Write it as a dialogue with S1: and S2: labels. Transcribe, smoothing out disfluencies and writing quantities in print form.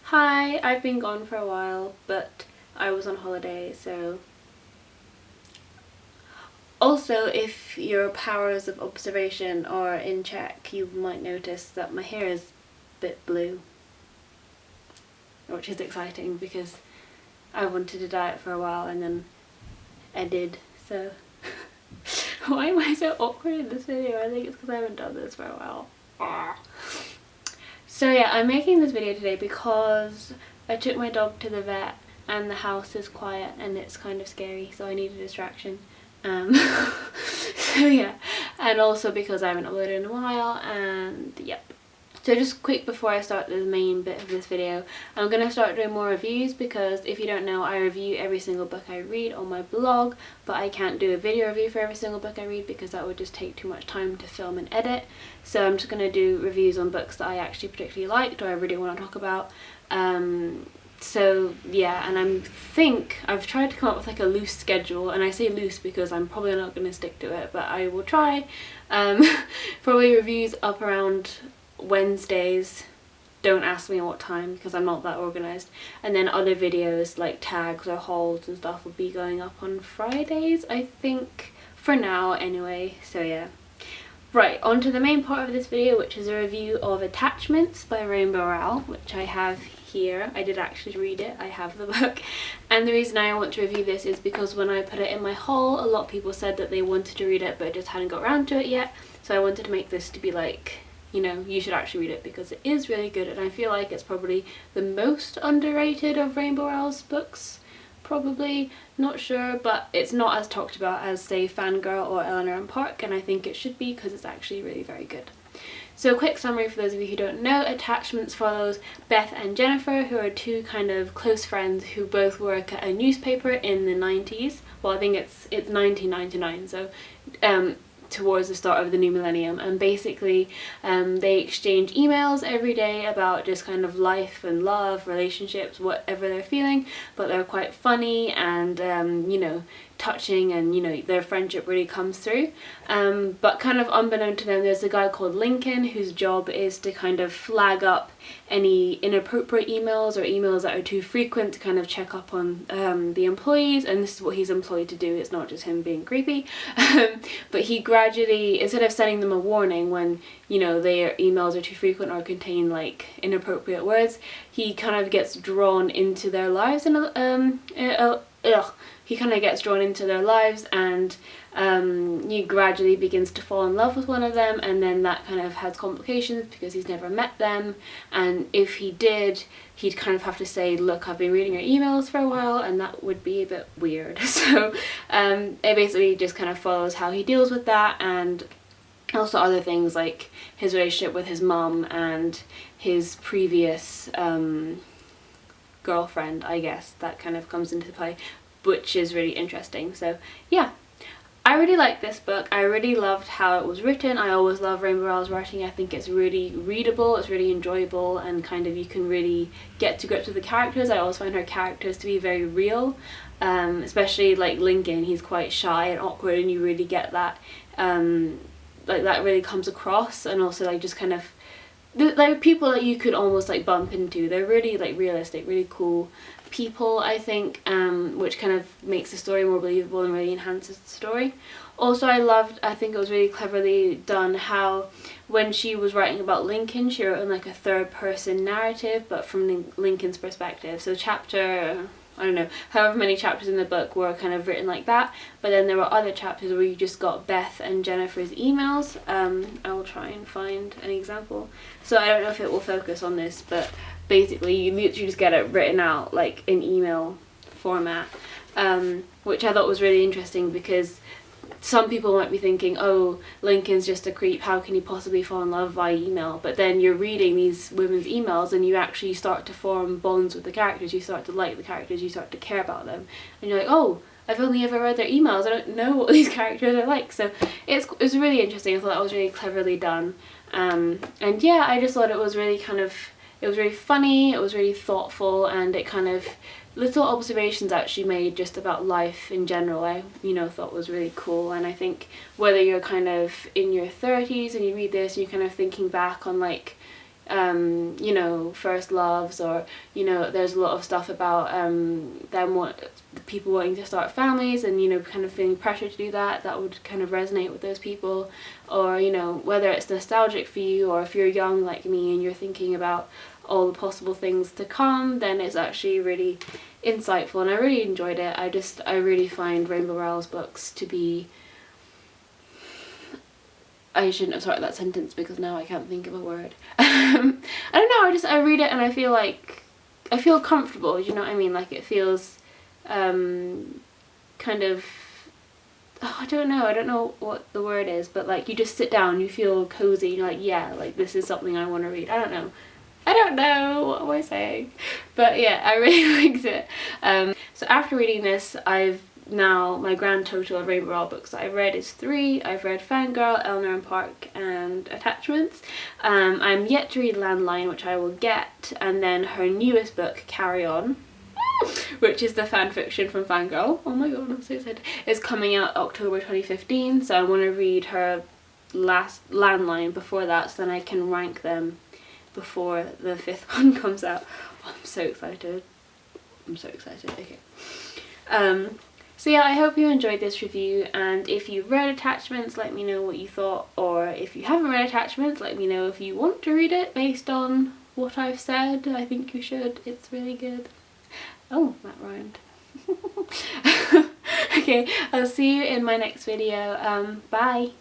S1: Hi, I've been gone for a while, but I was on holiday, so... Also, if your powers of observation are in check, you might notice that my hair is a bit blue. Which is exciting because I wanted to dye it for a while and then I did, so... Why am I so awkward in this video? I think it's because I haven't done this for a while. So yeah, I'm making this video today because I took my dog to the vet and the house is quiet and it's kind of scary, so I need a distraction. So yeah, and also because I haven't uploaded in a while, and yep. So just quick before I start the main bit of this video, I'm going to start doing more reviews because if you don't know, I review every single book I read on my blog, but I can't do a video review for every single book I read because that would just take too much time to film and edit. So I'm just going to do reviews on books that I actually particularly liked or I really want to talk about. So yeah, and I've tried to come up with like a loose schedule, and I say loose because I'm probably not going to stick to it, but I will try. Probably reviews up around Wednesdays. Don't ask me what time because I'm not that organised. And then other videos like tags or hauls and stuff will be going up on Fridays, I think, for now anyway, so yeah. Right, on to the main part of this video, which is a review of Attachments by Rainbow Rowell, which I have here. I did actually read it, I have the book. And the reason I want to review this is because when I put it in my haul, a lot of people said that they wanted to read it but just hadn't got around to it yet. So I wanted to make this to be like, you know, you should actually read it because it is really good, and I feel like it's probably the most underrated of Rainbow Rowell's books. Probably, not sure, but it's not as talked about as say Fangirl or Eleanor and Park, and I think it should be because it's actually really very good. So a quick summary for those of you who don't know, Attachments follows Beth and Jennifer, who are two kind of close friends who both work at a newspaper in the 90s. Well, I think it's 1999, so towards the start of the new millennium, and basically they exchange emails every day about just kind of life and love, relationships, whatever they're feeling, but they're quite funny and you know, touching, and you know, their friendship really comes through. But kind of unbeknown to them, there's a guy called Lincoln whose job is to kind of flag up any inappropriate emails or emails that are too frequent, to kind of check up on the employees, and this is what he's employed to do. It's not just him being creepy. But he gradually, instead of sending them a warning when, you know, their emails are too frequent or contain like inappropriate words, he kind of gets drawn into their lives, and he kind of gets drawn into their lives, and he gradually begins to fall in love with one of them, and then that kind of has complications because he's never met them, and if he did, he'd kind of have to say, look, I've been reading your emails for a while, and that would be a bit weird. So it basically just kind of follows how he deals with that, and also other things like his relationship with his mum and his previous girlfriend, I guess, that kind of comes into play, which is really interesting. So yeah, I really like this book. I really loved how it was written. I always love Rainbow Rowell's writing. I think it's really readable, it's really enjoyable, and kind of you can really get to grips with the characters. I always find her characters to be very real, especially like Lincoln. He's quite shy and awkward, and you really get that, like that really comes across, and also like just kind of like people that you could almost like bump into. They're really like realistic, really cool people, I think, which kind of makes the story more believable and really enhances the story. Also, I think it was really cleverly done how when she was writing about Lincoln, she wrote in like a third person narrative, but from Lincoln's perspective. So chapter, I don't know, however many chapters in the book were kind of written like that, but then there were other chapters where you just got Beth and Jennifer's emails. I will try and find an example. So I don't know if it will focus on this, but basically you literally just get it written out like in email format, which I thought was really interesting because some people might be thinking, oh, Lincoln's just a creep, how can he possibly fall in love via email? But then you're reading these women's emails and you actually start to form bonds with the characters, you start to like the characters, you start to care about them, and you're like, oh, I've only ever read their emails, I don't know what these characters are like. So it's really interesting. I thought that was really cleverly done, and yeah, I just thought it was really kind of, it was really funny, it was really thoughtful, and it kind of, little observations that she made just about life in general, I thought was really cool. And I think whether you're kind of in your 30s and you read this and you're kind of thinking back on like you know, first loves, or, you know, there's a lot of stuff about people wanting to start families and, you know, kind of feeling pressure to do that. That would kind of resonate with those people. Or, you know, whether it's nostalgic for you, or if you're young like me and you're thinking about all the possible things to come, then it's actually really insightful, and I really enjoyed it. I really find Rainbow Rowell's books to be, I shouldn't have started that sentence because now I can't think of a word. I don't know, I read it and I feel like, I feel comfortable, you know what I mean? Like, it feels kind of, oh, I don't know what the word is, but like, you just sit down, you feel cozy, you're like, yeah, like, this is something I want to read. I don't know, what am I saying? But yeah, I really liked it. So after reading this, my grand total of Rainbow Rowell books that I've read is 3. I've read Fangirl, Eleanor and Park, and Attachments. I'm yet to read Landline, which I will get, and then her newest book, Carry On, which is the fan fiction from Fangirl. Oh my god, I'm so excited. It's coming out October 2015, so I want to read her last Landline before that, so then I can rank them before the 5th one comes out. Oh, I'm so excited. Okay. So yeah, I hope you enjoyed this review, and if you've read Attachments, let me know what you thought, or if you haven't read Attachments, let me know if you want to read it based on what I've said. I think you should. It's really good. Oh, that rhymed. Okay, I'll see you in my next video. Bye!